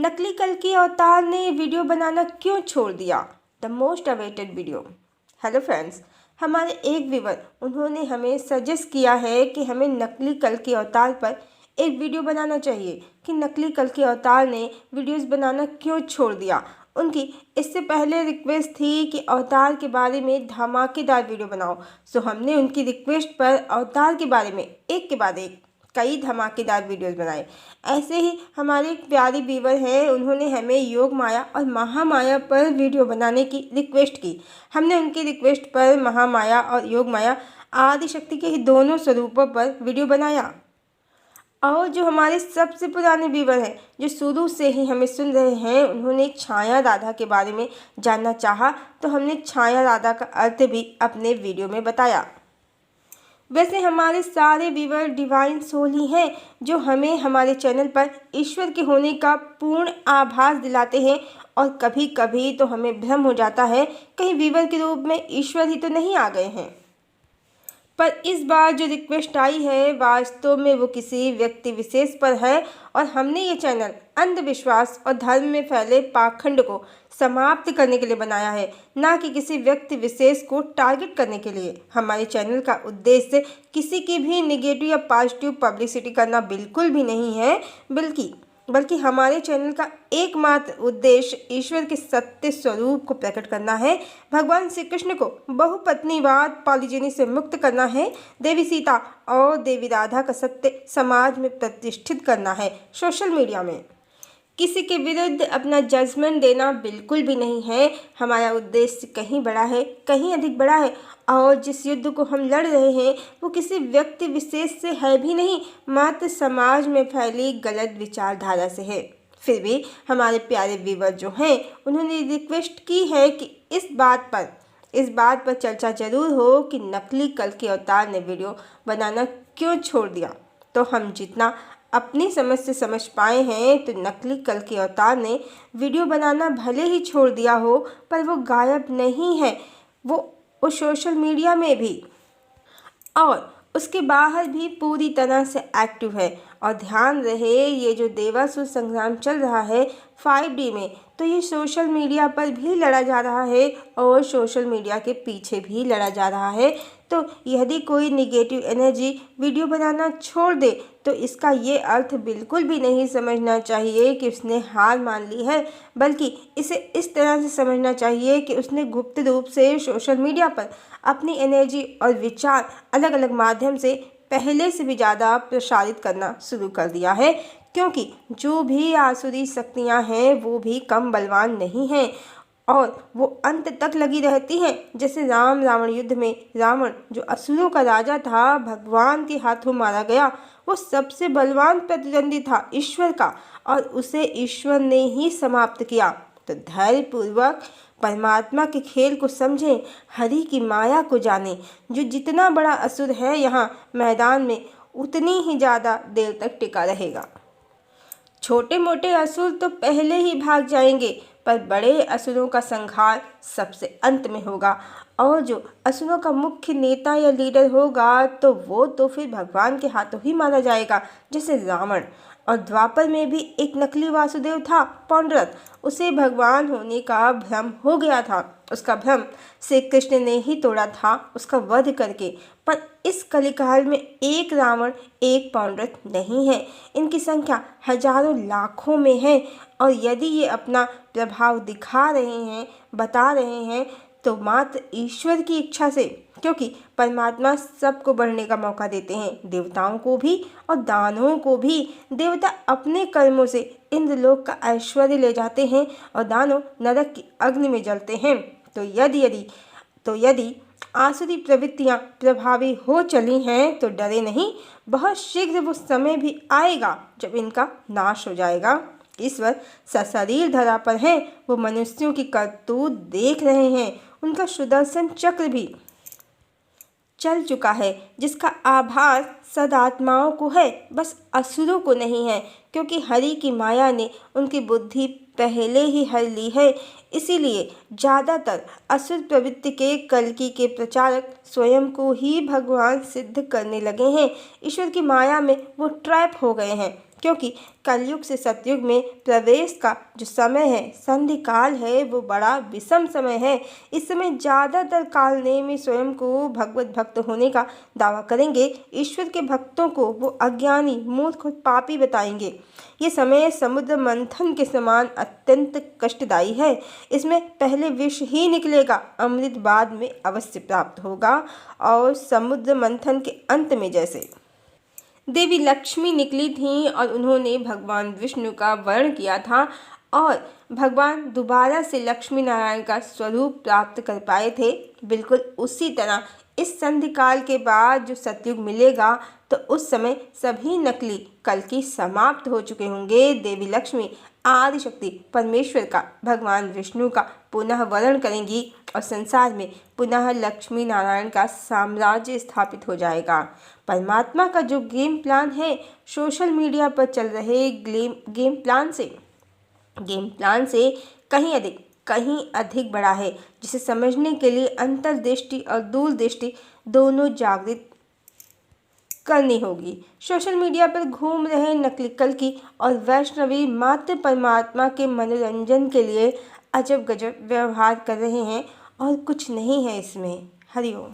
नकली कल्कि अवतार ने वीडियो बनाना क्यों छोड़ दिया? The most awaited video. Hello friends, हमारे एक व्यूवर उन्होंने हमें सजेस्ट किया है कि हमें नकली कल्कि अवतार पर एक वीडियो बनाना चाहिए कि नकली कल्कि अवतार ने वीडियोस बनाना क्यों छोड़ दिया। उनकी इससे पहले रिक्वेस्ट थी कि अवतार के बारे में धमाकेदार वीडियो बनाओ। सो हमने उनकी रिक्वेस्ट पर अवतार के बारे में एक के बाद एक कई धमाकेदार वीडियोस बनाए। ऐसे ही हमारे एक प्यारे व्यूवर हैं, उन्होंने हमें योग माया और महामाया पर वीडियो बनाने की रिक्वेस्ट की। हमने उनकी रिक्वेस्ट पर महामाया और योग माया आदि शक्ति के ही दोनों स्वरूपों पर वीडियो बनाया। और जो हमारे सबसे पुराने व्यूवर हैं, जो शुरू से ही हमें सुन रहे हैं, उन्होंने एक छाया राधा के बारे में जानना चाहा, तो हमने छाया राधा का अर्थ भी अपने वीडियो में बताया। वैसे हमारे सारे व्यूवर डिवाइन सोल ही हैं, जो हमें हमारे चैनल पर ईश्वर के होने का पूर्ण आभास दिलाते हैं। और कभी कभी तो हमें भ्रम हो जाता है, कहीं व्यूवर के रूप में ईश्वर ही तो नहीं आ गए हैं। पर इस बार जो रिक्वेस्ट आई है, वास्तव में वो किसी व्यक्ति विशेष पर है। और हमने ये चैनल अंधविश्वास और धर्म में फैले पाखंड को समाप्त करने के लिए बनाया है, ना कि किसी व्यक्ति विशेष को टारगेट करने के लिए। हमारे चैनल का उद्देश्य किसी की भी नेगेटिव या पॉजिटिव पब्लिसिटी करना बिल्कुल भी नहीं है, बल्कि हमारे चैनल का एकमात्र उद्देश्य ईश्वर के सत्य स्वरूप को प्रकट करना है, भगवान श्री कृष्ण को बहुपत्नीवाद पॉलीजेनी से मुक्त करना है, देवी सीता और देवी राधा का सत्य समाज में प्रतिष्ठित करना है। सोशल मीडिया में किसी के विरुद्ध अपना जजमेंट देना बिल्कुल भी नहीं है। हमारा उद्देश्य कहीं बड़ा है, कहीं अधिक बड़ा है। और जिस युद्ध को हम लड़ रहे हैं वो किसी व्यक्ति विशेष से है भी नहीं, मात्र समाज में फैली गलत विचारधारा से है। फिर भी हमारे प्यारे व्यूवर जो हैं, उन्होंने रिक्वेस्ट की है कि इस बात पर चर्चा जरूर हो कि नकली कल्कि अवतार ने वीडियो बनाना क्यों छोड़ दिया। तो हम जितना अपनी समझ से समझ पाए हैं, तो नकली कल्कि अवतार ने वीडियो बनाना भले ही छोड़ दिया हो, पर वो गायब नहीं है। वो सोशल मीडिया में भी और उसके बाहर भी पूरी तरह से एक्टिव है। और ध्यान रहे, ये जो देवासुर संग्राम चल रहा है 5D में, तो ये सोशल मीडिया पर भी लड़ा जा रहा है और सोशल मीडिया के पीछे भी लड़ा जा रहा है। तो यदि कोई निगेटिव एनर्जी वीडियो बनाना छोड़ दे, तो इसका ये अर्थ बिल्कुल भी नहीं समझना चाहिए कि उसने हार मान ली है, बल्कि इसे इस तरह से समझना चाहिए कि उसने गुप्त रूप से सोशल मीडिया पर अपनी एनर्जी और विचार अलग अलग माध्यम से पहले से भी ज़्यादा प्रसारित करना शुरू कर दिया है। क्योंकि जो भी आसुरी शक्तियाँ हैं वो भी कम बलवान नहीं हैं और वो अंत तक लगी रहती हैं। जैसे राम रावण युद्ध में रावण, जो असुरों का राजा था, भगवान के हाथों मारा गया। वो सबसे बलवान प्रतिद्वंदी था ईश्वर का, और उसे ईश्वर ने ही समाप्त किया। तो धैर्यपूर्वक परमात्मा के खेल को समझें, हरि की माया को जानें। जो जितना बड़ा असुर है यहाँ मैदान में, उतनी ही ज़्यादा देर तक टिका रहेगा। छोटे मोटे असुर तो पहले ही भाग जाएंगे, पर बड़े असुरों का संहार सबसे अंत में होगा। और जो असुरों का मुख्य नेता या लीडर होगा, तो वो तो फिर भगवान के हाथों ही मारा जाएगा, जैसे रावण। और द्वापर में भी एक नकली वासुदेव था, पौंड्रक। उसे भगवान होने का भ्रम हो गया था। उसका भ्रम श्री कृष्ण ने ही तोड़ा था, उसका वध करके। पर इस कलिकाल में एक रावण, एक पौंड्रक नहीं है, इनकी संख्या हजारों लाखों में है। और यदि ये अपना प्रभाव दिखा रहे हैं, बता रहे हैं, तो मात्र ईश्वर की इच्छा से, क्योंकि परमात्मा सबको बढ़ने का मौका देते हैं, देवताओं को भी और दानवों को भी। देवता अपने कर्मों से इंद्रलोक का ऐश्वर्य ले जाते हैं और दानव नरक की अग्नि में जलते हैं। तो यदि आसुरी प्रवृत्तियां प्रभावी हो चली हैं, तो डरे नहीं, बहुत शीघ्र वो समय भी आएगा जब इनका नाश हो जाएगा। ईश्वर सशरीर धरा पर हैं, वो मनुष्यों की करतूत देख रहे हैं। उनका सुदर्शन चक्र भी चल चुका है, जिसका आभास सदात्माओं को है, बस असुरों को नहीं है, क्योंकि हरि की माया ने उनकी बुद्धि पहले ही हर ली है। इसीलिए ज़्यादातर असुर प्रवृत्ति के कल्कि के प्रचारक स्वयं को ही भगवान सिद्ध करने लगे हैं। ईश्वर की माया में वो ट्रैप हो गए हैं। क्योंकि कलयुग से सतयुग में प्रवेश का जो समय है, संधि काल है, वो बड़ा विषम समय है। इस समय ज़्यादातर कालनेमी स्वयं को भगवत भक्त होने का दावा करेंगे। ईश्वर के भक्तों को वो अज्ञानी, मूर्ख और पापी बताएंगे। ये समय समुद्र मंथन के समान अत्यंत कष्टदायी है। इसमें पहले विष ही निकलेगा, अमृत बाद में अवश्य प्राप्त होगा। और समुद्र मंथन के अंत में जैसे देवी लक्ष्मी निकली थीं और उन्होंने भगवान विष्णु का वर्ण किया था और भगवान दोबारा से लक्ष्मी नारायण का स्वरूप प्राप्त कर पाए थे, बिल्कुल उसी तरह इस संधि काल के बाद जो सतयुग मिलेगा तो उस समय सभी नकली कल की समाप्त हो चुके होंगे। देवी लक्ष्मी आदिशक्ति परमेश्वर का, भगवान विष्णु का पुनः वरण करेंगी और संसार में पुनः लक्ष्मी नारायण का साम्राज्य स्थापित हो जाएगा। परमात्मा का जो गेम प्लान है सोशल मीडिया पर चल रहे गेम प्लान से कहीं अधिक बड़ा है, जिसे समझने के लिए अंतर्दृष्टि और दूरदृष्टि दोनों जागृत करनी होगी। सोशल मीडिया पर घूम रहे नकली कल्कि और वैष्णवी मात्र परमात्मा के मनोरंजन के लिए अजब गजब व्यवहार कर रहे हैं और कुछ नहीं है इसमें। हरिओम।